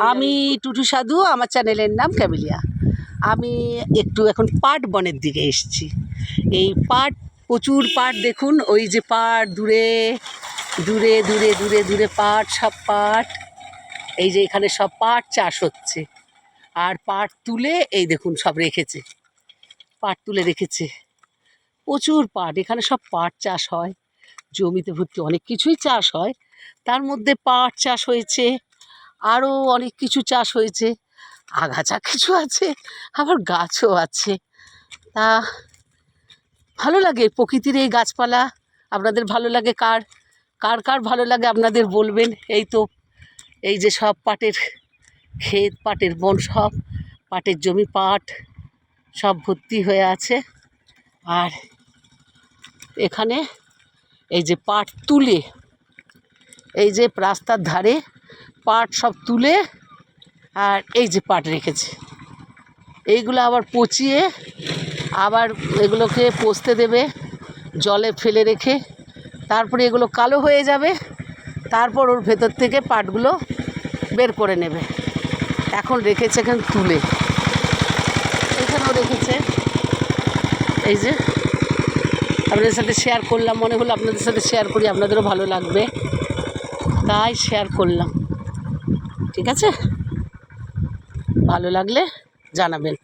আমি টুটু সাধু, আমার চ্যানেলের নাম ক্যামেলিয়া। আমি একটু এখন পাট বনের দিকে এসেছি। এই পাট, প্রচুর পাট, দেখুন ওই যে পাট, দূরে দূরে দূরে দূরে দূরে পাট, সব পাট। এই যে এখানে সব পাট চাষ হচ্ছে, আর পাট তুলে এই দেখুন সব রেখেছে, পাট তুলে রেখেছে, প্রচুর পাট। এখানে সব পাট চাষ হয়, জমিতে ভর্তি অনেক কিছুই চাষ হয়, তার মধ্যে পাট চাষ হয়েছে, আরও অনেক কিছু চাষ হয়েছে, আগাছা কিছু আছে, আবার গাছও আছে। তা ভালো লাগে প্রকৃতির এই গাছপালা। আপনাদের ভালো লাগে? কার কার কার ভালো লাগে আপনাদের বলবেন। এই তো এই যে সব পাটের ক্ষেত, পাটের বন, সব পাটের জমি, পাট সব ভর্তি হয়ে আছে। আর এখানে এই যে পাট তুলে, এই যে রাস্তার ধারে পাট সব তুলে, আর এই যে পাট রেখেছে, এইগুলো আবার পচিয়ে আবার এগুলোকে পচতে দেবে জলে ফেলে রেখে, তারপরে এগুলো কালো হয়ে যাবে, তারপর ওর ভেতর থেকে পাটগুলো বের করে নেবে। এখন রেখেছে এখানে তুলে, এখানেও রেখেছে। এই যে আপনাদের সাথে শেয়ার করলাম, মনে হলো আপনাদের সাথে শেয়ার করি, আপনাদেরও ভালো লাগবে, তাই শেয়ার করলাম। ঠিক আছে, ভালো লাগলে জানাবেন।